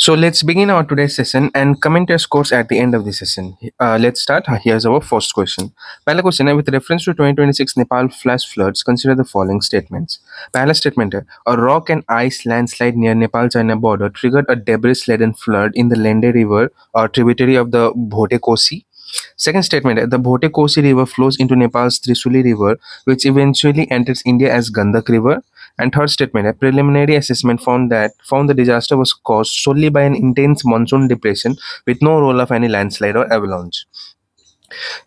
So let's begin our today's session and comment your scores at the end of the session. Let's start. Here's our first question. पहला question है, with reference to 2026 Nepal flash floods, consider the following statements. पहला statement है, a rock and ice landslide near Nepal-China border triggered a debris-laden flood in the Lende River, a tributary of the Bhote Kosi. Second statement, the Bhote Kosi River flows into Nepal's Trisuli River, which eventually enters India as Gandak River. And third statement, a preliminary assessment found the disaster was caused solely by an intense monsoon depression with no role of any landslide or avalanche.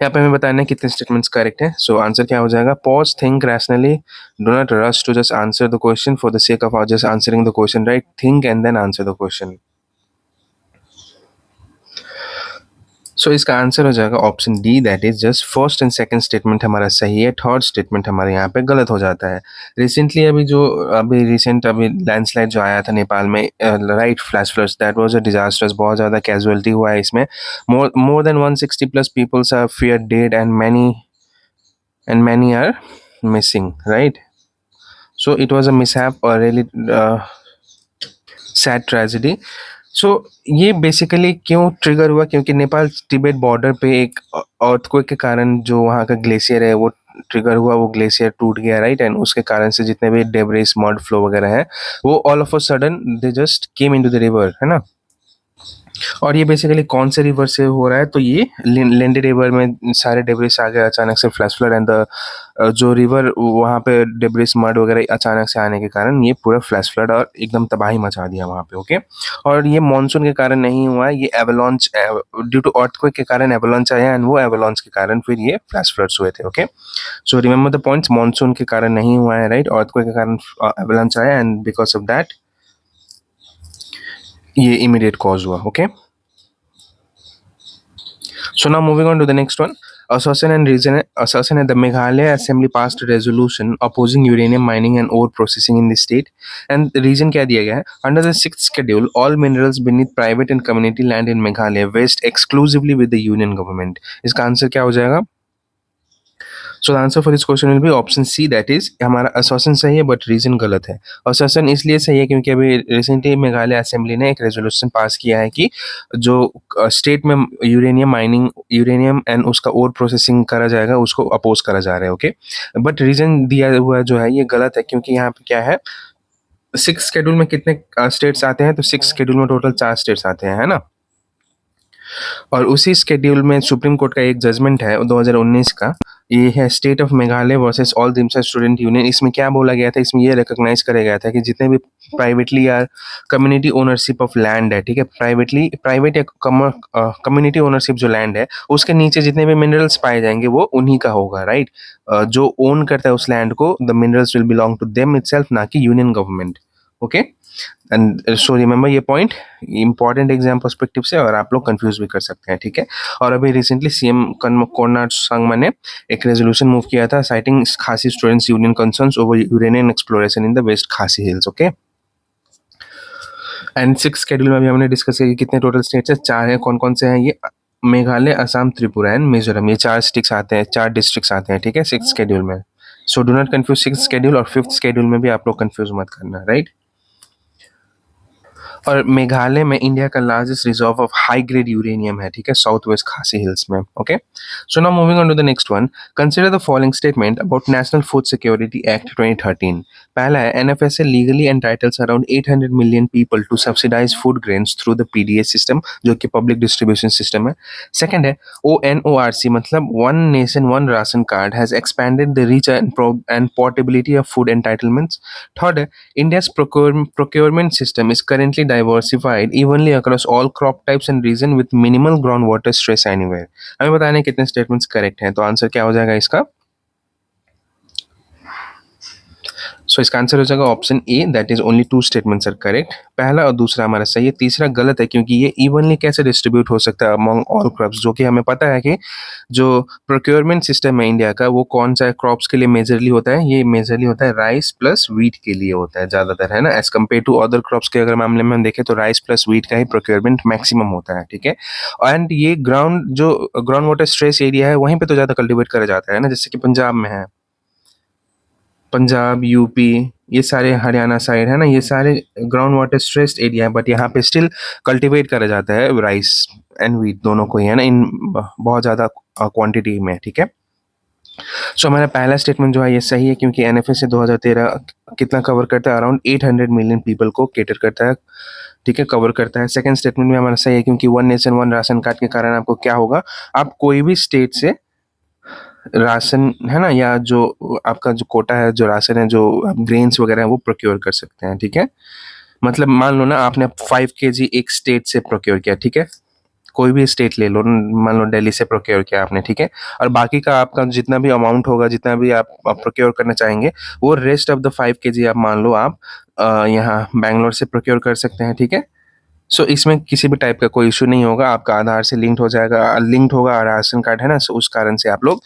यहाँ पे हमें बताना है कितने statements correct है. सो answer क्या हो जाएगा? Pause, think rationally, do not rush to just answer the question for the sake of just answering the question, right? Think and then answer the question. So इसका आंसर हो जाएगा option D, that is just first and second statement हमारा सही है, third statement हमारे यहाँ पे गलत हो जाता है. रिसेंटली अभी लैंडस्लाइड जो आया था नेपाल में, right, flash floods, that was a disasters. बहुत ज़्यादा कैजुअलिटी हुआ है इसमें. More than 160 plus peoples are fear dead and many are missing, right? So it was a mishap और रियली सैड ट्रेजेडी. सो ये बेसिकली क्यों ट्रिगर हुआ? क्योंकि नेपाल तिब्बत बॉर्डर पे एक अर्थक्वेक के कारण जो वहाँ का ग्लेशियर है वो ट्रिगर हुआ, वो ग्लेशियर टूट गया, राइट? एंड उसके कारण से जितने भी डेब्रिस, मड फ्लो वगैरह है वो all of a sudden they just came into the river, है ना? और ये बेसिकली कौन से रिवर से हो रहा है? तो ये लेंडे रिवर में सारे डेब्रिस आ गए अचानक से, फ्लैश फ्लड, एंड जो रिवर वहाँ पे डेब्रिस मड वगैरह अचानक से आने के कारण ये पूरा फ्लैश फ्लड और एकदम तबाही मचा दिया वहाँ पे. ओके, और ये मानसून के कारण नहीं हुआ, ये एवलॉन्च ड्यू टू अर्थक्वेक के कारण एवलॉन्च आया, एंड वो एवलॉन्च के कारण फिर ये फ्लैश फ्लड्स हुए थे. Okay, so remember the points, monsoon के कारण नहीं हुआ है, राइट? अर्थक्वेक के कारण एवलॉन्च आया, एंड बिकॉज ऑफ दैट ये इमीडिएट कॉज हुआ. Okay, so now moving on to the next one. Association at the Meghalaya Assembly passed a resolution opposing uranium mining and ore processing in the state. And the reason क्या दिया गया है? Under the sixth schedule, all minerals beneath private and community land in Meghalaya vest exclusively with the union government. इसका answer क्या हो जाएगा? So the answer for this question will be option C, that is हमारा association सही है but reason गलत है. Association इसलिए सही है क्योंकि अभी रिसेंटली मेघालय असेंबली ने एक रेजोल्यूशन पास किया है कि जो स्टेट में यूरेनियम माइनिंग, यूरेनियम एंड उसका और प्रोसेसिंग करा जाएगा, उसको अपोज करा जा रहा है. ओके, बट रीजन दिया हुआ जो है ये गलत है, क्योंकि यहाँ पे क्या है, सिक्स शेड्यूल में कितने स्टेट्स आते हैं? तो सिक्स शेड्यूल में टोटल 4 स्टेट्स आते हैं, है ना? और उसी स्केड्यूल में सुप्रीम कोर्ट का एक जजमेंट है 2019 का, ये है state of Meghalaya versus all Dimasa student union. इसमें क्या बोला गया था? इसमें ये रिकॉग्नाइज करा गया था कि जितने भी प्राइवेटली या कम्युनिटी ओनरशिप ऑफ लैंड है, ठीक है, प्राइवेट या कम्युनिटी ओनरशिप जो लैंड है उसके नीचे जितने भी मिनरल्स पाए जाएंगे वो उन्हीं का होगा, राइट? जो ओन करता है उस लैंड को, the minerals will belong to them itself, ना कि union government. Okay, and so remember ये पॉइंट इंपॉर्टेंट एग्जाम पर्सपेक्टिव से, और आप लोग कंफ्यूज भी कर सकते हैं, ठीक है? और अभी रिसेंटली सीएम कोनराड सांगमा ने एक रेजोल्यूशन मूव किया था citing Khasi students union concerns over uranium exploration in the west Khasi hills. Okay, and six schedule में भी हमने डिस्कस किया कि कितने टोटल स्टेट्स है, 4 हैं. कौन कौन से हैं ये? मेघालय, असम, त्रिपुरा एंड मिजोरम, ये 4 स्टिक्स आते हैं, 4 डिस्ट्रिक्ट्स आते हैं, ठीक है, सिक्स शेड्यूल में. So do not confuse six schedule और फिफ्थ शेड्यूल में भी आप लोग कंफ्यूज मत करना, राइट? और मेघालय में इंडिया का largest reserve of high grade uranium है, ठीक है, साउथ वेस्ट खासी हिल्स में. Okay, so now moving on to the next one. Consider the following statement about national food security act 2013. पहला है, NFSA legally entitles around 800 million people to subsidise food grains through the PDS system, जो कि public distribution system है. Second है, ONORC मतलब one nation one ration card has expanded the reach and portability of food entitlements. Third है, India's procurement system is currently diversified evenly across all crop types and region with minimal groundwater stress anywhere. हमें बताना है कितने statements correct हैं. तो answer क्या हो जाएगा इसका? सो इसका आंसर हो जाएगा option A, that is only 2 statements are correct. पहला और दूसरा हमारा सही है, तीसरा गलत है, क्योंकि ये इवनली कैसे डिस्ट्रीब्यूट हो सकता है अमॉन्ग ऑल क्रॉप्स, जो कि हमें पता है कि जो प्रोक्योरमेंट सिस्टम है इंडिया का वो कौन सा क्रॉप्स के लिए मेजरली होता है? ये मेजरली होता है राइस प्लस वीट के लिए होता है ज़्यादातर, है ना, as compare to other crops के अगर मामले में हम देखें तो राइस प्लस वीट का ही प्रोक्योरमेंट मैक्सिमम होता है, ठीक है? एंड ये ग्राउंड वाटर स्ट्रेस एरिया है वहीं पर तो ज़्यादा कल्टिवेट करा जाता है ना, जैसे कि पंजाब में है, पंजाब, यूपी, ये सारे हरियाणा साइड है ना, ये सारे ग्राउंड वाटर स्ट्रेस्ड एरिया है, बट यहाँ पे स्टिल कल्टीवेट करा जाता है राइस एंड व्हीट दोनों को ही, है ना, इन बहुत ज़्यादा क्वांटिटी में, ठीक है। सो हमारा पहला स्टेटमेंट जो है ये सही है, क्योंकि एनएफएस 2013 कितना कवर करता है, अराउंड 800 मिलियन पीपल को केटर करता है, ठीक है, कवर करता है। सेकंड स्टेटमेंट में हमारा सही है, क्योंकि one nation one ration card के कारण आपको क्या होगा, आप कोई भी स्टेट से राशन, है ना, या जो आपका जो कोटा है, जो राशन है, जो ग्रेन्स वगैरह है, वो प्रोक्योर कर सकते हैं, ठीक है। मतलब मान लो ना, आपने 5 kg एक स्टेट से प्रोक्योर किया, ठीक है, कोई भी स्टेट ले लो, मान लो दिल्ली से प्रोक्योर किया आपने, ठीक है, और बाकी का आपका जितना भी अमाउंट होगा, जितना भी आप प्रोक्योर करना चाहेंगे, वो रेस्ट ऑफ द 5 kg आप मान लो आप यहाँ बैंगलोर से प्रोक्योर कर सकते हैं, ठीक है। सो इसमें किसी भी टाइप का कोई इशू नहीं होगा, आपका आधार से लिंक्ड हो जाएगा, लिंक्ड होगा, राशन कार्ड है ना, सो उस कारण से आप लोग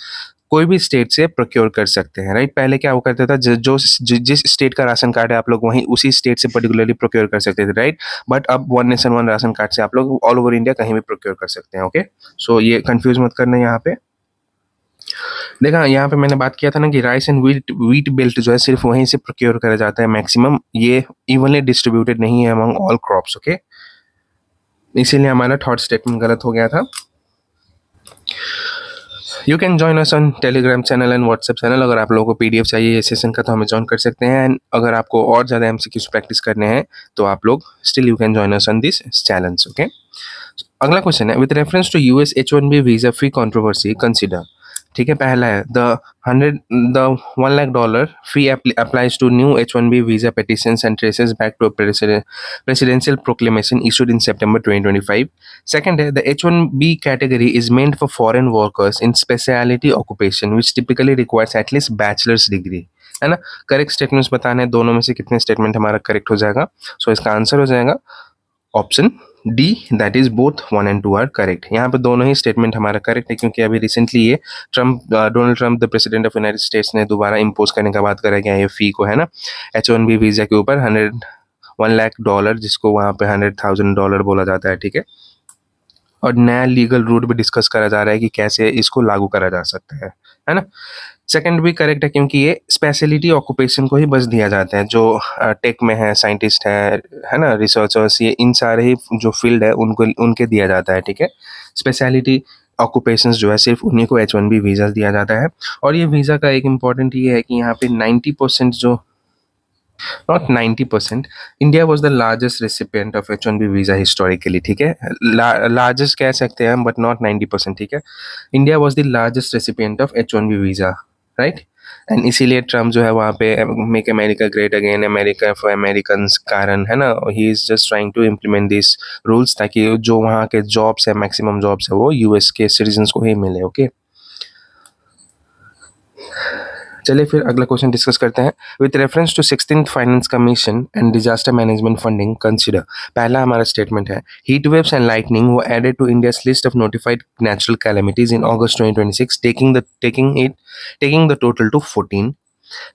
कोई भी स्टेट से प्रोक्योर कर सकते हैं, राइट। पहले क्या हुआ करता था, जिस स्टेट का राशन कार्ड है, आप लोग वहीं उसी स्टेट से पर्टिकुलरली प्रोक्योर कर सकते थे, राइट। बट अब one nation one ration card से आप लोग ऑल ओवर इंडिया कहीं भी प्रोक्योर कर सकते हैं, ओके। सो ये कंफ्यूज मत करना यहाँ पे। देखा, यहाँ पे मैंने बात किया था ना कि rice and wheat wheat belt जो है सिर्फ वहीं से प्रोक्योर करा जाता है मैक्सिमम, ये इवनली डिस्ट्रीब्यूटेड नहीं है अमंग ऑल क्रॉप्स, ओके। इसीलिए हमारा थर्ड स्टेटमेंट गलत हो गया था। You can join us on Telegram channel and WhatsApp channel. अगर आप लोगों को पीडीएफ चाहिए ये सेशन का तो हमें ज्वाइन कर सकते हैं, एंड अगर आपको और ज़्यादा एमसीक्यूज प्रैक्टिस करने हैं तो आप लोग still you can join us on this challenge, okay. अगला क्वेश्चन है, with reference to US H1B visa free controversy consider, ठीक है। पहला है द $1 lakh fee applies to new H1B visa petitions and traces back to a presidential proclamation issued in September 2025. Second है, the H1B category is meant for foreign workers in specialty occupation which typically requires at least bachelor's degree, है ना। Correct statements बताने हैं, दोनों में से कितने statement हमारा करेक्ट हो जाएगा। सो इसका आंसर हो जाएगा option D, that is both 1 and 2 are correct. यहाँ पे दोनों ही स्टेटमेंट हमारा करेक्ट है, क्योंकि अभी रिसेंटली ये Donald Trump the president of United states ने दोबारा इम्पोज करने का बात करा गया ये फी को, है ना, H1B वीजा के ऊपर $1 lakh, जिसको वहाँ पे $100,000 बोला जाता है, ठीक है। और नया लीगल रूट भी डिस्कस करा जा रहा है कि कैसे इसको लागू करा जा सकता है ना। सेकंड भी करेक्ट है, क्योंकि ये स्पेशलिटी ऑक्यूपेशन को ही बस दिया जाता है, जो टेक में है, साइंटिस्ट है ना, रिसर्चर्स, ये इन सारे ही जो फील्ड है उनको उनके दिया जाता है, ठीक है। स्पेशलिटी ऑक्यूपेशंस जो है सिर्फ उन्हीं को H1B वीज़ा दिया जाता है। और ये वीज़ा का एक इम्पॉर्टेंट ये है कि यहाँ पे 90% जो, not 90%, India was the largest recipient of H1B visa historically, ठीक है। लार्जेस्ट कह सकते हैं बट नॉट 90%, ठीक है। India was the largest recipient of H1B visa, right. And इसीलिए ट्रम्प जो है वहाँ पे make America great again, America for American कारण, है ना, he is just trying to implement this rules, ताकि जो वहाँ के जॉब्स है, मैक्सिमम जॉब्स है, वो यूएस के सिटीजन्स को ही मिले, ओके। चलिए फिर अगला क्वेश्चन डिस्कस करते हैं। With reference to 16th finance commission and disaster management funding consider, पहला हमारा स्टेटमेंट है, heat waves and lightning were added to India's list of notified natural calamities in August 2026, taking the total to 14।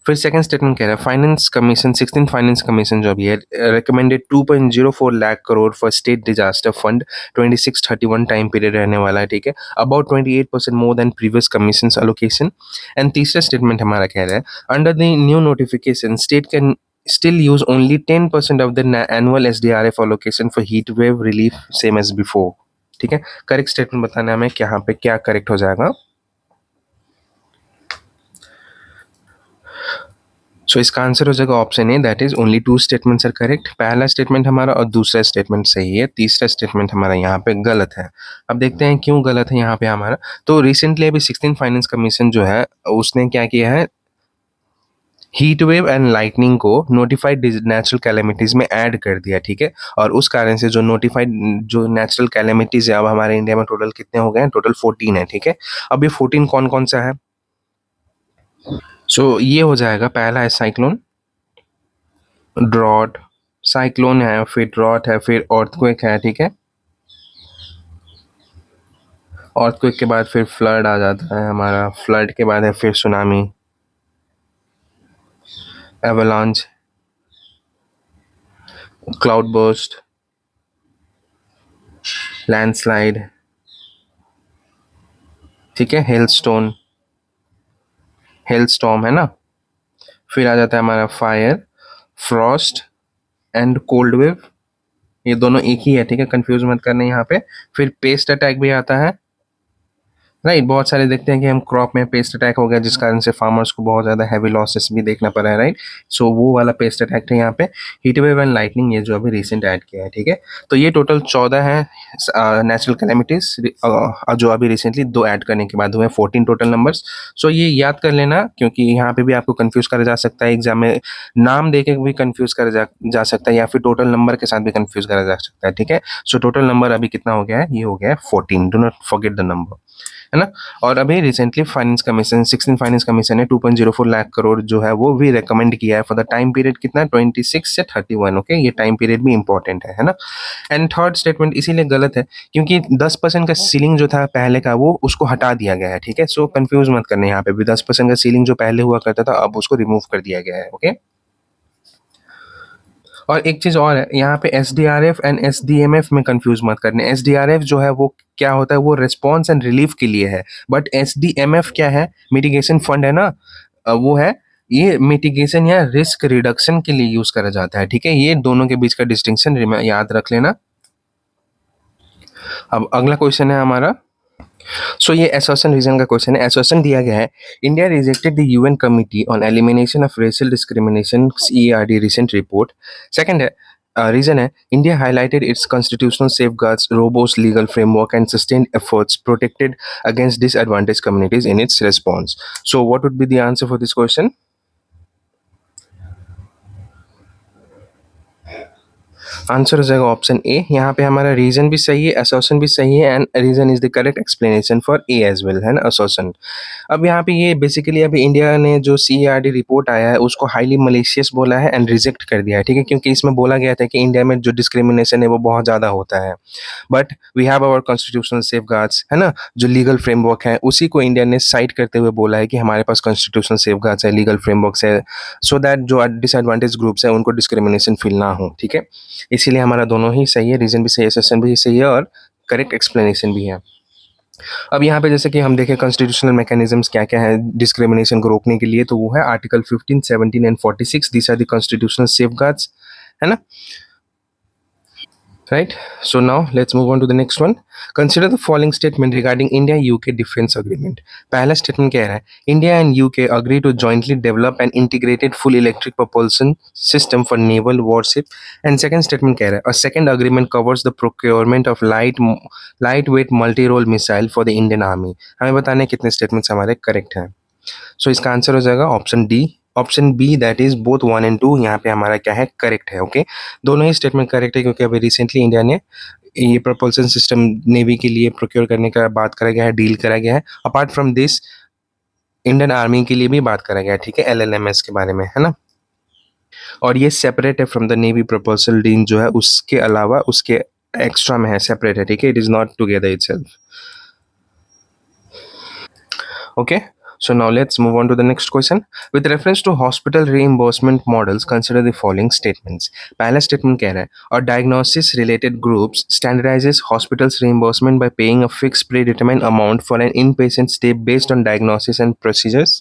फिर second statement कह रहा है, finance commission 16 finance commission जो अभी है recommended 2.04 lakh crore for state disaster fund 26-31 time period रहने वाला है, ठीक है, about 28% more than previous commission allocation. And तीसरा स्टेटमेंट हमारा कह रहा है, under the new notification state can still use only 10% of the annual SDRF allocation for heat wave relief same as before, ठीक है। करेक्ट स्टेटमेंट बताना हमें यहाँ पे क्या करेक्ट हो जाएगा। सो इसका आंसर हो जाएगा option A, that is only 2 statements are correct. पहला स्टेटमेंट हमारा और दूसरा स्टेटमेंट सही है, तीसरा स्टेटमेंट हमारा यहाँ पे गलत है। अब देखते हैं क्यों गलत है यहाँ पे हमारा। तो रिसेंटली अभी 16 फाइनेंस कमीशन जो है उसने क्या किया है, हीट वेव एंड लाइटनिंग को नोटिफाइड नेचुरल कैलेमिटीज में ऐड कर दिया, ठीक है। और उस कारण से जो नोटिफाइड जो नेचुरल कैलेमिटीज है अब हमारे इंडिया में टोटल कितने हो गए हैं, टोटल 14 है, ठीक है। अब ये 14 कौन कौन सा है, सो ये हो जाएगा, पहला है साइक्लोन, ड्रॉट, साइक्लोन है, फिर ड्रॉट है, फिर अर्थक्वेक है, ठीक है। अर्थक्वेक के बाद फिर फ्लड आ जाता है हमारा, फ्लड के बाद है फिर tsunami, avalanche, cloud burst, landslide, ठीक है, हेल स्टॉर्म है ना, फिर आ जाता है हमारा fire, Frost and cold wave, ये दोनों एक ही है, ठीक है, कंफ्यूज मत करना यहाँ पे। फिर पेस्ट अटैक भी आता है, राइट। बहुत सारे देखते हैं कि हम क्रॉप में पेस्ट अटैक हो गया जिस कारण से फार्मर्स को बहुत ज़्यादा हैवी लॉसेस भी देखना पड़ा है, राइट। सो वो वाला पेस्ट अटैक है यहाँ पे। हीट वेव एंड लाइटनिंग, ये जो अभी रिसेंट ऐड किया है, ठीक है। तो ये टोटल 14 है नेचुरल कैलेमिटीज जो अभी रिसेंटली दो ऐड करने के बाद हुए, 14 टोटल नंबर्स। सो ये याद कर लेना, क्योंकि यहाँ पे भी आपको कंफ्यूज करा जा सकता है एग्जाम में, नाम दे के भी कंफ्यूज करा जा सकता है, या फिर टोटल नंबर के साथ भी कंफ्यूज करा जा सकता है, ठीक है। सो टोटल नंबर अभी कितना हो गया है, ये हो गया है 14, do not forget the number, है ना। और अभी recently finance commission 16 finance commission ने 2.04 लाख करोड़ जो है वो भी रेकमेंड किया है फॉर द टाइम पीरियड कितना, 26 से 31, ओके। ये टाइम पीरियड भी इंपॉर्टेंट है ना। एंड थर्ड स्टेटमेंट इसीलिए गलत है क्योंकि 10% का सीलिंग जो था पहले का वो उसको हटा दिया गया है, ठीक है। सो कंफ्यूज मत करना, यहाँ पे भी 10% का सीलिंग जो पहले हुआ करता था अब उसको रिमूव कर दिया गया है, ओके। और एक चीज और है यहाँ पे, एसडीआरएफ एंड एसडीएमएफ में कंफ्यूज मत करने। एसडीआरएफ जो है वो क्या होता है, वो रिस्पॉन्स एंड रिलीफ के लिए है, बट एसडीएमएफ क्या है, मिटिगेशन फंड है ना। वो है, ये मिटिगेशन या रिस्क रिडक्शन के लिए यूज करा जाता है, ठीक है। ये दोनों के बीच का डिस्टिंक्शन याद रख लेना। अब अगला क्वेश्चन है हमारा, सो ये एसोसिएशन रीजन का क्वेश्चन है। एसोसिएशन दिया गया है, India rejected the UN committee on elimination of racial discrimination CERD recent report. Second है रीजन है, India highlighted its constitutional safeguards, robust legal framework and sustained efforts protected against disadvantage communities in its response. So what would be the answer for this question? Answer हो जाएगा option ए। यहाँ पे हमारा reason भी सही है, association भी सही है, and reason is the correct explanation for A as well, है ना, एसोसिएशन। अब यहाँ पे ये बेसिकली अभी इंडिया ने जो सीईआरडी रिपोर्ट आया है उसको हाईली मलेशियस बोला है एंड रिजेक्ट कर दिया है, ठीक है, क्योंकि इसमें बोला गया था कि इंडिया में जो डिस्क्रिमिनेशन है वो बहुत ज़्यादा होता है, but we have our constitutional safeguards, है ना, जो लीगल फ्रेमवर्क है उसी को इंडिया ने साइट करते हुए बोला है कि हमारे पास कॉन्स्टिट्यूशनल सेफगार्ड्स है, लीगल फ्रेमवर्क्स है, सो दैट जो डिसएडवांटेज ग्रुप्स है उनको डिस्क्रिमिनेशन फील ना हो, ठीक है। इसीलिए हमारा दोनों ही सही है, रीजन भी सही है, सेशन भी सही है, और करेक्ट एक्सप्लेनेशन भी है। अब यहाँ पे जैसे कि हम देखें कॉन्स्टिट्यूशनल मैकेनिज्म्स क्या क्या है डिस्क्रिमिनेशन को रोकने के लिए, तो वो है article 15, 17 and 46, this are the constitutional safeguards, है ना, right? So now let's move on to the next one. Consider the following statement regarding India UK defense agreement. पहला स्टेटमेंट कह रहा है, India and UK agree to jointly develop an integrated full electric propulsion system for naval warship. And second statement कह रहा है, a second agreement covers the procurement of lightweight multi-role missile for the Indian Army. हमें बताना है कितने statements हमारे correct हैं। सो इसका आंसर हो जाएगा option D, option B, that is both 1 and 2 यहाँ पे हमारा क्या है, करेक्ट है, ओके। दोनों ही स्टेटमेंट करेक्ट है क्योंकि अभी रिसेंटली इंडिया ने ये प्रपोल्सन सिस्टम नेवी के लिए प्रोक्योर करने का बात करा गया है, डील करा गया है। Apart from this Indian army के लिए भी बात करा गया है, ठीक है, एलएलएमएस के बारे में, है ना। और ये सेपरेट है from the navy proposal deal जो है, उसके अलावा उसके एक्स्ट्रा में है, सेपरेट है, ठीक है, it is not together itself, okay. So now let's move on to the next question. With reference to hospital reimbursement models, consider the following statements. पहला statement कह रहा है, और diagnosis related groups standardizes hospitals reimbursement by paying a fixed predetermined amount for an inpatient stay based on diagnosis and procedures.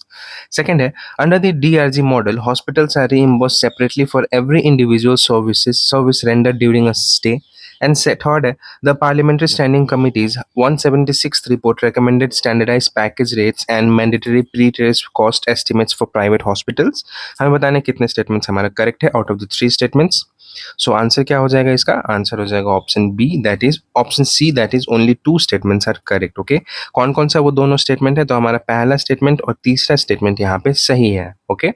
Second है, under the DRG model, hospitals are reimbursed separately for every individual service rendered during a stay. And third है, the Parliamentary Standing Committee's 176th report recommended standardized package rates and mandatory pre-test cost estimates for private hospitals. हमें बताना है कितने statements हमारा correct है out of the 3 statements. So answer क्या हो जाएगा इसका, आंसर हो जाएगा option B, that is option C, that is only 2 statements are correct, okay. कौन कौन सा वो दोनों स्टेटमेंट है, तो हमारा पहला स्टेटमेंट और तीसरा स्टेटमेंट यहाँ पे सही है, ओके।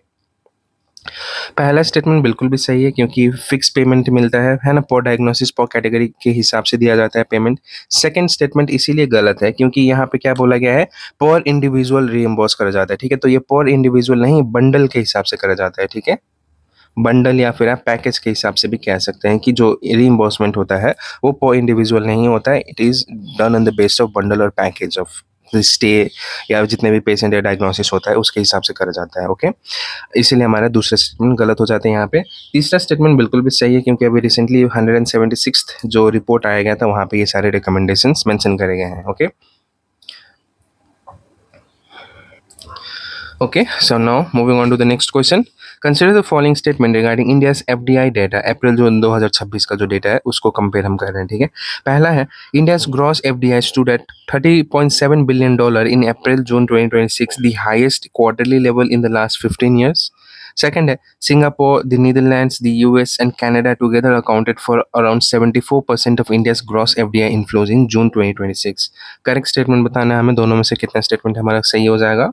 पहला स्टेटमेंट बिल्कुल भी सही है क्योंकि फिक्स पेमेंट मिलता है ना, पर डायग्नोसिस पर कैटेगरी के हिसाब से दिया जाता है पेमेंट। सेकंड स्टेटमेंट इसीलिए गलत है क्योंकि यहाँ पे क्या बोला गया है, पर इंडिविजुअल रीइंबर्स करा जाता है, ठीक है, तो ये पर इंडिविजुअल नहीं, बंडल के हिसाब से करा जाता है, ठीक है, बंडल या फिर आप पैकेज के हिसाब से भी कह सकते हैं कि जो रीइंबर्समेंट होता है वो पर इंडिविजुअल नहीं होता है, it is done on the base of bundle और पैकेज ऑफ स्टे या जितने भी पेशेंट या डायग्नोसिस होता है उसके हिसाब से करा जाता है, ओके। इसीलिए हमारा दूसरा स्टेटमेंट गलत हो जाते हैं यहाँ पे। तीसरा स्टेटमेंट बिल्कुल भी सही है क्योंकि अभी रिसेंटली 176th जो रिपोर्ट आया गया था वहाँ पे ये सारे रिकमेंडेशंस मेंशन करे गए हैं, okay. Okay, so now moving on to the next question. Consider the following statement regarding India's FDI data April June 2026 का जो डेटा है उसको कंपेयर हम कर रहे हैं, ठीक है। पहला है India's gross FDI stood at $30.7 billion in April June 2026, the highest quarterly level in the last 15 years. Second है Singapore, the Netherlands, the US and Canada together accounted for around 74% of India's gross FDI inflows in June 2026. Correct statement बताना है हमें, दोनों में से कितना statement हमारा सही हो जाएगा।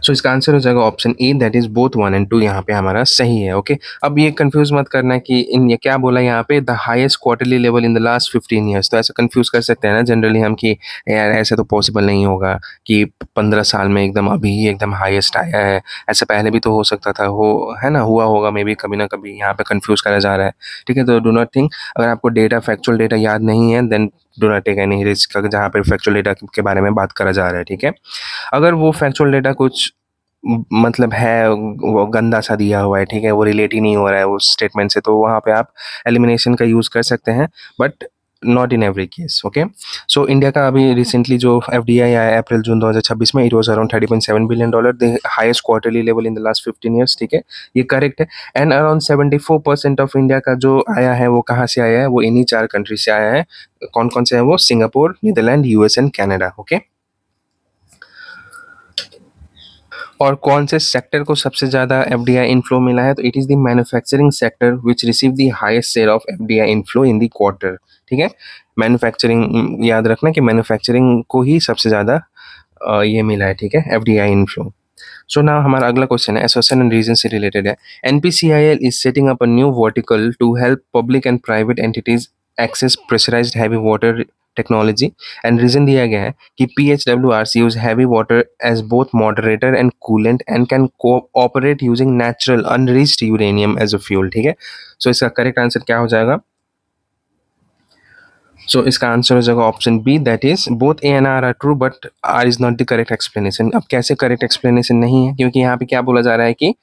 सो इसका आंसर हो जाएगा option A, that is both 1 and 2 यहाँ पे हमारा सही है। ओके, अब ये कंफ्यूज मत करना कि इन ये क्या बोला यहाँ पे, the highest quarterly level in the last 15 years, तो ऐसा कंफ्यूज कर सकते हैं ना जनरली हम कि यार ऐसे तो पॉसिबल नहीं होगा कि 15 साल में एकदम अभी ही एकदम हाईएस्ट आया है, ऐसे पहले भी तो हो सकता था, हो है ना, हुआ होगा मे बी कभी ना कभी, यहाँ पे कंफ्यूज करा जा रहा है। ठीक है, तो डू नॉट थिंक, अगर आपको डेटा फैक्चुअल डेटा याद नहीं है then do not take any risk जहाँ पे फैक्चुअल डेटा के बारे में बात करा जा रहा है। ठीक है, अगर वो फैक्चुअल डेटा कुछ मतलब है वो गंदा सा दिया हुआ है, ठीक है, वो रिलेट ही नहीं हो रहा है उस स्टेटमेंट से, तो वहाँ पे आप एलिमिनेशन का यूज़ कर सकते हैं, but not in every case. Okay, so India का अभी रिसेंटली जो एफडीआई आया अप्रैल जून 2026 में, it was around $30.7 billion, the highest quarterly level in the last 15 years. ठीक है, ये करेक्ट है। एंड अराउंड 74% ऑफ इंडिया का जो आया है वो कहाँ से आया है, वो इन्हीं 4 कंट्री से आया है। कौन कौन से है वो, Singapore, Netherlands, US and Canada. Okay, और कौन से सेक्टर को सबसे ज़्यादा एफडीआई इनफ्लो मिला है, तो it is the manufacturing sector which receive the highest share of FDI inflow in the quarter. ठीक है, मैन्युफैक्चरिंग याद रखना कि मैन्युफैक्चरिंग को ही सबसे ज़्यादा ये मिला है। ठीक है, एफडीआई इनफ्लो। सो नाउ हमारा अगला क्वेश्चन है एसोसिएशन एंड रीजन से रिलेटेड है। NPCIL is setting up a new vertical to help public and private entities access pressurised heavy water technology, and reason दिया गया है कि PHWRs use heavy water as both moderator and coolant and can cooperate using natural unreached uranium as a fuel। ठीक है, सो इसका correct answer क्या हो जाएगा, सो इसका आंसर हो जाएगा option B, that is both A and R are true but R is not the correct explanation. अब कैसे करेक्ट एक्सप्लेनेशन नहीं है, क्योंकि यहाँ पे क्या बोला जा रहा है कि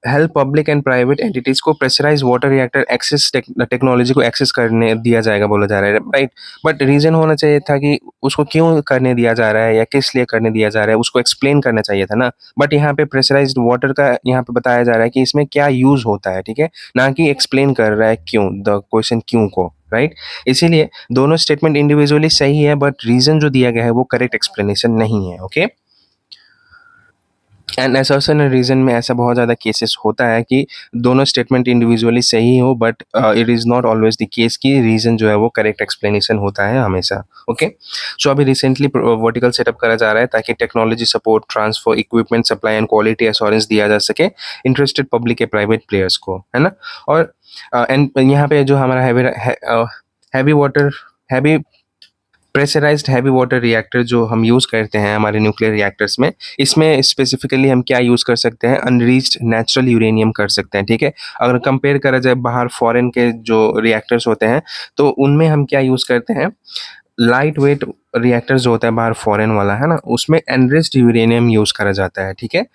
help public and private entities को pressurize water reactor access technology को एक्सेस करने दिया जाएगा बोला जा रहा है, राइट। बट रीजन होना चाहिए था कि उसको क्यों करने दिया जा रहा है या किस लिए करने दिया जा रहा है, उसको एक्सप्लेन करना चाहिए था ना। बट यहाँ पे प्रेशराइज्ड वाटर का यहाँ पे बताया जा रहा है कि इसमें क्या यूज होता है, ठीक है, ना कि एक्सप्लेन कर रहा है क्यों, द क्वेश्चन क्यों को, राइट। इसीलिए दोनों स्टेटमेंट इंडिविजुअली सही है बट रीजन जो दिया गया है वो करेक्ट एक्सप्लेनेशन नहीं है। Okay, and assertion and reason में ऐसा बहुत ज़्यादा केसेस होता है कि दोनों स्टेटमेंट इंडिविजुअली सही हो but it is not always the case कि रीजन जो है वो करेक्ट एक्सप्लेनेशन होता है हमेशा। ओके, सो अभी रिसेंटली वर्टिकल सेटअप करा जा रहा है ताकि technology support, transfer, equipment supply and quality assurance दिया जा सके इंटरेस्टेड पब्लिक के प्राइवेट प्लेयर्स को, है ना। और एंड यहाँ पे जो हमारा heavy water heavy pressurised heavy water reactor जो हम यूज़ करते हैं हमारे न्यूक्लियर रिएक्टर्स में, इसमें स्पेसिफिकली हम क्या यूज़ कर सकते हैं, अनरीच्ड नेचुरल यूरेनियम कर सकते हैं। ठीक है, अगर कंपेयर करा जाए बाहर फॉरेन के जो रिएक्टर्स होते हैं तो उनमें हम क्या यूज़ करते हैं, लाइट वेट रिएक्टर्स जो होता है बाहर फॉरेन वाला, है ना, उसमें एनरिच्ड यूरेनियम यूज़ करा जाता है। ठीक है,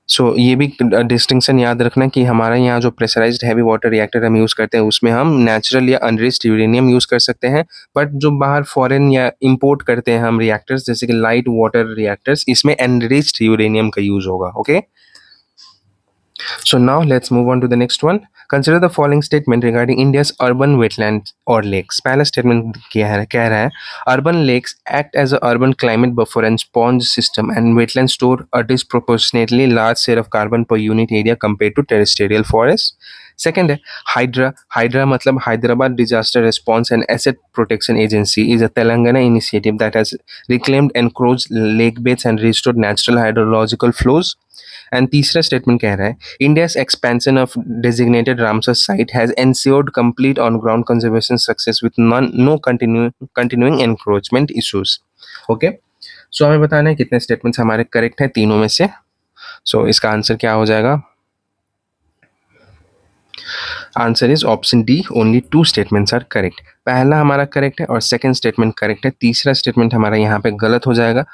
सो ये भी डिस्टिंक्शन याद रखना कि हमारे यहाँ जो प्रेशराइज्ड हैवी वाटर रिएक्टर हम यूज़ करते हैं उसमें हम नेचुरल या अनरिच्ड यूरेनियम यूज़ कर सकते हैं, बट जो बाहर फॉरेन या इंपोर्ट करते हैं हम रिएक्टर्स जैसे कि लाइट वाटर रिएक्टर्स, इसमें एनरिच्ड यूरेनियम का यूज़ होगा। Okay, so now let's move on to the next one. Consider the following statement regarding India's urban wetlands or lakes. पहला statement कह रहा है urban lakes act as a urban climate buffer and sponge system and wetlands store a disproportionately large share of carbon per unit area compared to terrestrial forests. Second है Hydra मतलब Hyderabad Disaster Response and Asset Protection Agency is a Telangana initiative that has reclaimed encroached lake beds and restored natural hydrological flows. And तीसरा statement कह रहा है India's expansion of designated Ramsar site has ensured complete on ground conservation success with no continuing encroachment issues. Okay, so हमें बताना है कितने statements हमारे correct हैं तीनों में से। सो इसका आंसर क्या हो जाएगा, answer is option D, only 2 statements are correct. पहला हमारा करेक्ट है और सेकंड स्टेटमेंट करेक्ट है, तीसरा स्टेटमेंट हमारा यहाँ पे गलत हो जाएगा।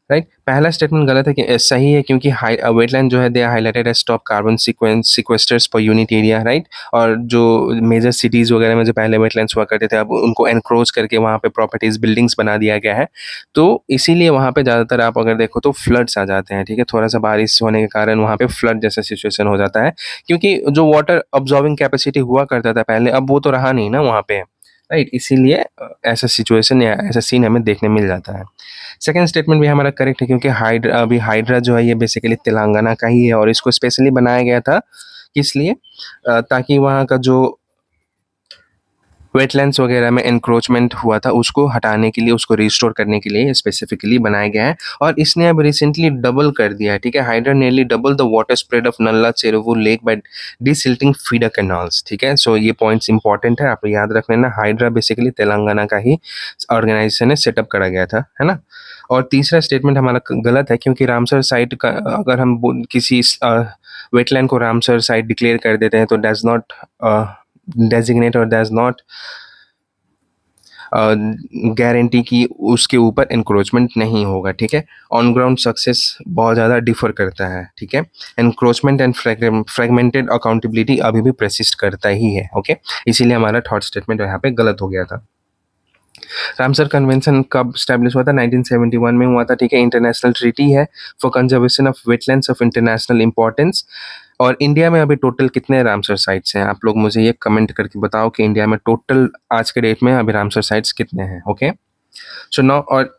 राइट। पहला स्टेटमेंट गलत है कि सही है, क्योंकि वेटलैंड जो है they are highlighted as top carbon sequesters per unit area, right. और जो मेजर सिटीज़ वगैरह में जो पहले वेटलैंड्स हुआ करते थे, अब उनको एनक्रोच करके वहाँ पे प्रॉपर्टीज बिल्डिंग्स बना दिया गया है। तो इसीलिए वहाँ पे ज़्यादातर आप अगर देखो तो फ्लड्स आ जाते हैं, ठीक है। थोड़ा सा बारिश होने के कारण वहाँ पे फ्लड जैसा सिचुएशन हो जाता है, क्योंकि जो वाटर ऑब्जॉर्विंग कैपेसिटी हुआ करता था पहले, अब वो तो रहा नहीं ना वहाँ पे, राइट। इसीलिए ऐसा सिचुएशन या ऐसा सीन हमें देखने मिल जाता है। सेकंड स्टेटमेंट भी हमारा करेक्ट है, क्योंकि हाइड्रा जो है ये बेसिकली तेलंगाना का ही है, और इसको स्पेशली बनाया गया था किस लिए, ताकि वहाँ का जो वेटलैंड्स वगैरह में एनक्रोचमेंट हुआ था उसको हटाने के लिए, उसको रिस्टोर करने के लिए स्पेसिफिकली बनाया गया है। और इसने अब रिसेंटली डबल कर दिया है, ठीक है। HYDRAA nearly double the water spread of Nalla Cheruvu lake by desilting feeder canals, ठीक है। सो ये पॉइंट्स इंपॉर्टेंट है, आप याद रख लेना। हाइड्रा बेसिकली तेलंगाना का ही ऑर्गेनाइजेशन है, सेटअप करा गया था, है ना। और तीसरा स्टेटमेंट हमारा गलत है, क्योंकि रामसर साइट का अगर हम किसी वेटलैंड को रामसर साइट डिक्लेयर कर देते हैं तो डज नॉट डेजिग्नेट और डज नॉट गारंटी की उसके ऊपर इंक्रोचमेंट नहीं होगा, ठीक है। ऑन ग्राउंड सक्सेस बहुत ज़्यादा डिफर करता है, ठीक है। इंक्रोचमेंट एंड फ्रेगमेंटेड अकाउंटेबिलिटी अभी भी प्रसिस्ट करता ही है, ओके। इसीलिए हमारा थर्ड स्टेटमेंट यहाँ पे गलत हो गया था। रामसर कन्वेंशन कब स्टैब्लिश हुआ था? 1971 में हुआ था, ठीक है। इंटरनेशनल ट्रीटी है for conservation of wetlands of international importance. और इंडिया में अभी टोटल कितने रामसर साइट्स हैं? आप लोग मुझे ये कमेंट करके बताओ कि इंडिया में टोटल आज के डेट में अभी रामसर साइट्स कितने हैं, ओके। सो नाउ और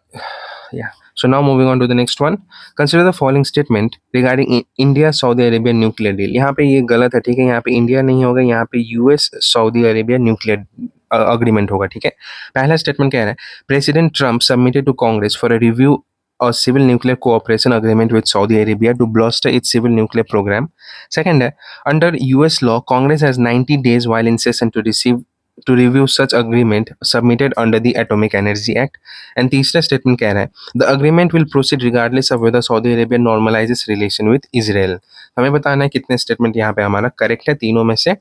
yeah. So now moving on to the next one. Consider the following statement regarding India Saudi Arabia nuclear deal. यहाँ पे ये गलत है, ठीक है। यहाँ पे इंडिया नहीं होगा, यहाँ पे US Saudi Arabia nuclear agreement होगा, ठीक है। पहला स्टेटमेंट कह रहा है, President Trump submitted to Congress for a review a civil nuclear cooperation agreement with Saudi Arabia to bolster its civil nuclear program. Second, under US law, Congress has 90 days while in session to review such agreement submitted under the Atomic Energy Act. And तीसरा statement कह रहा है, the agreement will proceed regardless of whether Saudi Arabia normalizes relation with Israel. हमें बताना है कितने statement यहाँ पे हमारा करेक्ट है तीनों में से।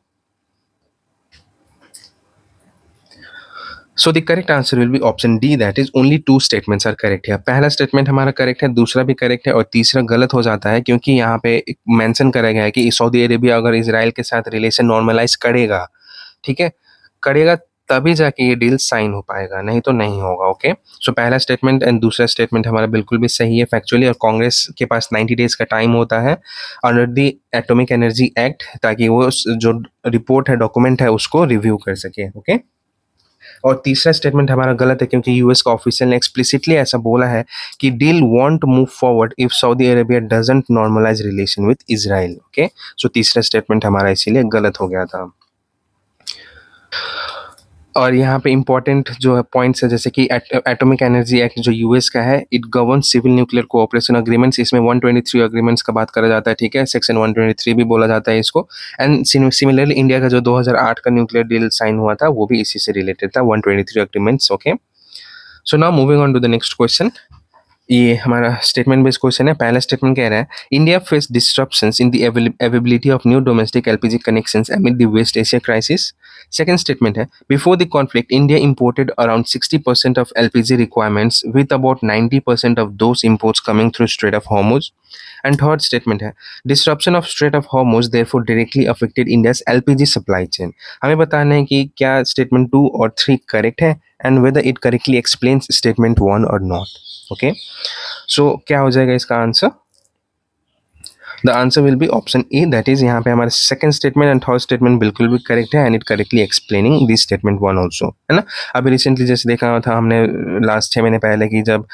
So the correct answer will be option D, that is only 2 statements are correct है। पहला स्टेटमेंट हमारा करेक्ट है, दूसरा भी करेक्ट है, और तीसरा गलत हो जाता है, क्योंकि यहाँ पे मेंशन करा गया है कि सऊदी अरेबिया अगर इसराइल के साथ रिलेशन नॉर्मलाइज करेगा, ठीक है, करेगा, तभी जाके ये डील साइन हो पाएगा, नहीं तो नहीं होगा, ओके। सो पहला स्टेटमेंट एंड दूसरा स्टेटमेंट हमारा बिल्कुल भी सही है फैक्चुअली, और कांग्रेस के पास 90 डेज का टाइम होता है under the atomic energy act, ताकि वो जो रिपोर्ट है, डॉक्यूमेंट है, उसको रिव्यू कर सके, ओके। और तीसरा स्टेटमेंट हमारा गलत है, क्योंकि यूएस का ऑफिशियल ने एक्सप्लिसिटली ऐसा बोला है कि deal won't move forward if Saudi Arabia doesn't normalize relation with Israel, okay. So तीसरा स्टेटमेंट हमारा इसीलिए गलत हो गया था। और यहाँ पे इंपॉर्टेंट जो है पॉइंट्स है, जैसे कि एटॉमिक एनर्जी एक्ट जो यूएस का है, it govern civil nuclear cooperation agreements. इसमें 123 अग्रीमेंट्स का बात करा जाता है, ठीक है। सेक्शन 123 भी बोला जाता है इसको। एंड सिमिलरली इंडिया का जो 2008 का न्यूक्लियर डील साइन हुआ था वो भी इसी से रिलेटेड था, 123 agreements, okay. So now moving on to the next question. ये हमारा स्टेटमेंट बेस्ड क्वेश्चन है। पहला स्टेटमेंट कह रहा है, India face disruptions in the availability of new domestic LPG connections amid the West Asia crisis. Second statement है, before the conflict India imported around 60% of LPG requirements with about 90% of those imports coming through Strait of Hormuz. And third statement है, disruption of Strait of Hormuz therefore directly affected India's LPG supply chain. हमें बताना है कि क्या statement 2 और 3 correct है, and whether it correctly explains statement 1 और not, okay. सो क्या हो जाएगा इसका answer? The answer will be option A, that is यहाँ पे हमारे second statement and third statement बिल्कुल भी करेक्ट है, and it correctly explaining this statement 1 also, है ना। अभी रिसेंटली जैसे देखा था हमने लास्ट 6 महीने पहले कि जब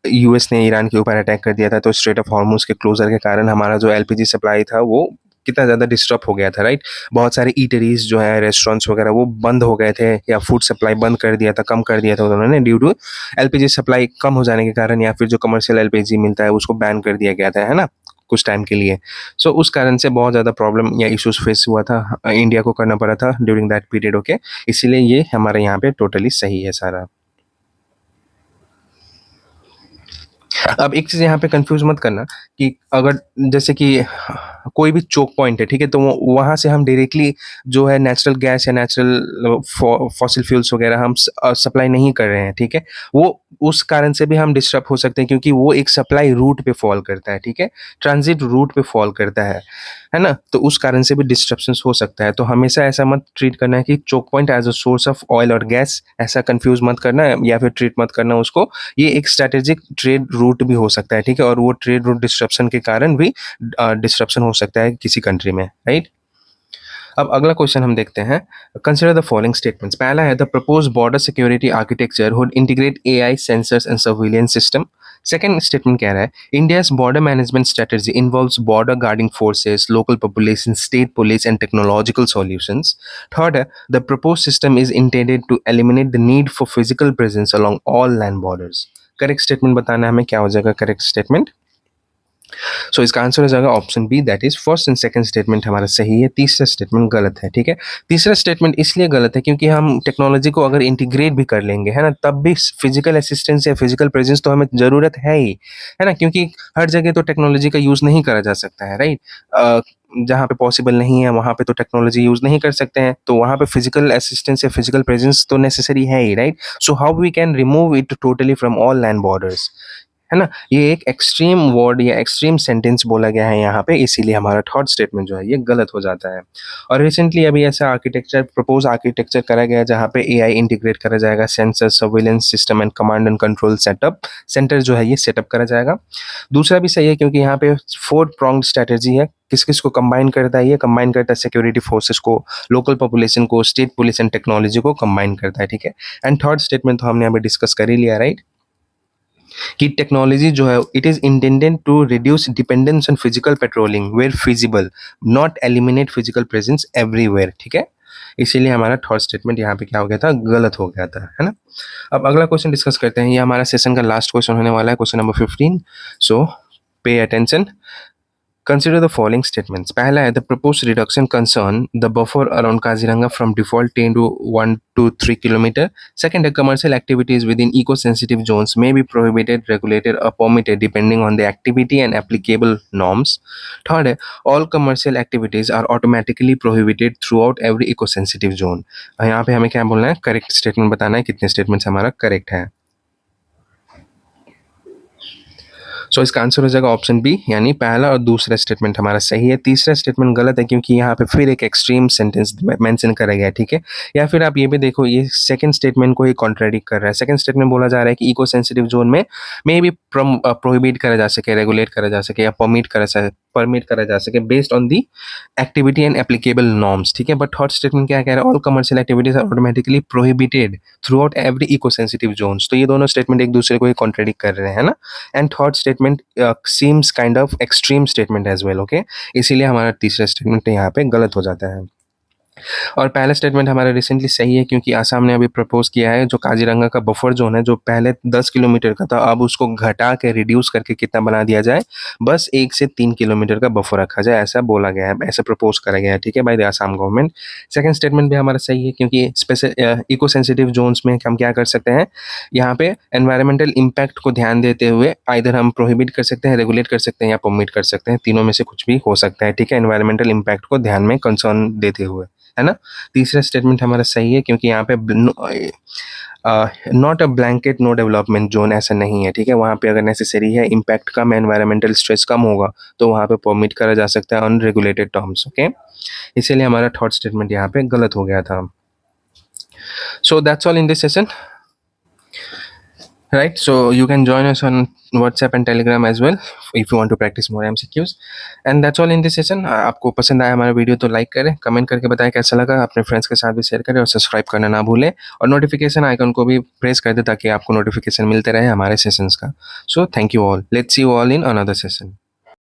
यूएस ने ईरान के ऊपर अटैक कर दिया था, तो स्ट्रेट ऑफ हॉर्मुज के क्लोजर के कारण हमारा जो एलपीजी सप्लाई था वो कितना ज़्यादा डिस्टर्ब हो गया था, राइट। बहुत सारे ईटरीज जो है, रेस्टोरेंट्स वगैरह, वो बंद हो गए थे, या फूड सप्लाई बंद कर दिया था, कम कर दिया था उन्होंने ड्यू टू एलपीजी सप्लाई कम हो जाने के कारण, या फिर जो कमर्शियल एलपीजी मिलता है उसको बैन कर दिया गया था, है ना, कुछ टाइम के लिए। सो उस कारण से बहुत ज़्यादा प्रॉब्लम या इश्यूज फेस हुआ था, इंडिया को करना पड़ा था ड्यूरिंग दैट पीरियड, ओके। इसीलिए ये हमारे यहाँ पे टोटली सही है सारा। अब एक चीज़ यहाँ पे कंफ्यूज मत करना कि अगर जैसे कि कोई भी चोक पॉइंट है, ठीक है, तो वहाँ से हम डायरेक्टली जो है नेचुरल गैस या नेचुरल फॉसिल फ्यूल्स वगैरह हम सप्लाई नहीं कर रहे हैं, ठीक है, वो उस कारण से भी हम डिस्टर्ब हो सकते हैं, क्योंकि वो एक सप्लाई रूट पे फॉल करता है, ठीक है, ट्रांजिट रूट पे फॉल करता है ना, तो उस कारण से भी डिस्ट्रप्शंस हो सकता है। तो हमेशा ऐसा मत ट्रीट करना है कि choke point as a source of oil और गैस, ऐसा कंफ्यूज मत करना है या फिर ट्रीट मत करना उसको। ये एक स्ट्रेटेजिक ट्रेड रूट भी हो सकता है, ठीक है, और वो ट्रेड रूट डिस्ट्रप्शन के कारण भी डिस्ट्रप्शन हो सकता है किसी कंट्री में, राइट। अब अगला क्वेश्चन हम देखते हैं। Consider the following statements. पहला है the propose border security architecture would integrate AI sensors and surveillance system. Second statement कह रहा है India's border management strategy involves border guarding forces, local population, state police and technological solutions. Third है the propose system is intended to eliminate the need for physical presence along all land borders. Correct statement बताना है हमें, क्या हो जाएगा correct statement. सो इसका answer हो जाएगा option B, that is first and second statement हमारा सही है, तीसरा स्टेटमेंट गलत है, ठीक है। तीसरा स्टेटमेंट इसलिए गलत है क्योंकि हम टेक्नोलॉजी को अगर इंटीग्रेट भी कर लेंगे, है ना, तब भी फिजिकल असिस्टेंस या फिजिकल प्रेजेंस तो हमें जरूरत ही, है ना, क्योंकि हर जगह तो टेक्नोलॉजी का यूज नहीं करा जा सकता है, राइट। जहाँ पे पॉसिबल नहीं है वहाँ पे तो टेक्नोलॉजी यूज नहीं कर सकते हैं, तो वहाँ पे फिजिकल असिस्टेंस या फिजिकल प्रेजेंस तो नेसेसरी है ही, right. So how we can remove it totally from all land borders, है ना। ये एक एक्सट्रीम वर्ड या एक्सट्रीम सेंटेंस बोला गया है यहाँ पे, इसीलिए हमारा थर्ड स्टेटमेंट जो है ये गलत हो जाता है। और रिसेंटली अभी ऐसा प्रपोज आर्किटेक्चर करा गया जहाँ पे एआई इंटीग्रेट करा जाएगा, sensor, surveillance system and command and control setup centre जो है ये सेटअप करा जाएगा। दूसरा भी सही है क्योंकि यहाँ पे 4 pronged स्ट्रेटेजी है, किस किस को कंबाइन करता है, ये कंबाइन करता है सिक्योरिटी फोर्सेस को, लोकल पॉपुलेशन को, स्टेट पुलिस एंड टेक्नोलॉजी को कंबाइन करता है, ठीक है। एंड थर्ड स्टेटमेंट तो हमने अभी डिस्कस कर ही लिया, राइट, कि टेक्नोलॉजी जो है it is intended to reduce dependence on physical patrolling where feasible, not eliminate physical presence everywhere, ठीक है। इसीलिए हमारा थर्ड स्टेटमेंट यहाँ पे क्या हो गया था, गलत हो गया था, है ना। अब अगला क्वेश्चन डिस्कस करते हैं, ये हमारा सेशन का लास्ट क्वेश्चन होने वाला है, question number 15। So pay attention. Consider the following statements. पहला है the proposed reduction concern the buffer around Kaziranga from default 10 to 1 to 3 kilometer. Second, the commercial activities within eco-sensitive zones may be prohibited, regulated, or permitted depending on the activity and applicable norms. Third, all commercial activities are automatically prohibited throughout every eco-sensitive zone. यहाँ पे हमें क्या बोलना है, correct statement बताना है, कितने statements हमारा करेक्ट है। सो इसका आंसर हो जाएगा ऑप्शन बी, यानी पहला और दूसरा स्टेटमेंट हमारा सही है, तीसरा स्टेटमेंट गलत है क्योंकि यहाँ पे फिर एक एक्सट्रीम सेंटेंस मेंशन करा गया है, ठीक है। या फिर आप ये भी देखो, ये सेकंड स्टेटमेंट को ही कॉन्ट्राडिक्ट कर रहा है। सेकंड स्टेटमेंट बोला जा रहा है कि इको सेंसिटिव जोन में मे भी प्रोहिबिट करा जा सके, रेगुलेट करा जा सके या परमिट करा जा सके based on the activity and applicable norms, ठीक है। बट थर्ड स्टेटमेंट क्या कह रहा है, all commercial activities are automatically prohibited throughout every eco sensitive zones. तो ये दोनों स्टेटमेंट एक दूसरे को ही कॉन्ट्राडिक्ट कर रहे हैं ना। And third statement seems kind of extreme statement as well, okay. इसीलिए हमारा तीसरा स्टेटमेंट यहाँ पे गलत हो जाता है। और पहला स्टेटमेंट हमारा रिसेंटली सही है क्योंकि आसाम ने अभी प्रपोज किया है जो काजीरंगा का बफर जोन है, जो पहले 10 किलोमीटर का था, अब उसको घटा के रिड्यूस करके कितना बना दिया जाए, बस 1 से 3 किलोमीटर का बफर रखा जाए, ऐसा बोला गया है, ऐसा प्रपोज करा गया है, ठीक है, by the Assam government. Second statement भी हमारा सही है क्योंकि स्पेशल इको सेंसिटिव जोन्स में हम क्या कर सकते हैं, यहाँ पे एनवायरमेंटल इम्पैक्ट को ध्यान देते हुए आइधर हम प्रोहिबिट कर सकते हैं, रेगुलेट कर सकते हैं या परमिट कर सकते हैं, तीनों में से कुछ भी हो सकता है, ठीक है, एनवायरमेंटल इम्पैक्ट को ध्यान में कंसर्न देते हुए, है ना। तीसरा स्टेटमेंट हमारा सही है क्योंकि यहाँ पे not a blanket no development zone ऐसा नहीं है, ठीक है। वहाँ पे अगर नेसेसरी है, इम्पैक्ट कम, एनवायरमेंटल स्ट्रेस कम होगा तो वहाँ पे परमिट करा जा सकता है अनरेगुलेटेड टर्म्स, ओके। इसीलिए हमारा थर्ड स्टेटमेंट यहाँ पे गलत हो गया था। So that's all in this session, right? So you can join us on WhatsApp and Telegram as well if you want to practice more MCQs. And that's all in this session. आपको पसंद आया हमारा video तो like करें, comment करके बताएं कैसा लगा, अपने फ्रेंड्स के साथ भी शेयर करें और सब्सक्राइब करना ना भूलें और नोटिफिकेशन आइकन को भी प्रेस कर दें ताकि आपको नोटिफिकेशन मिलते रहे हमारे सेशंस का। So thank you all, let's see you all in another session.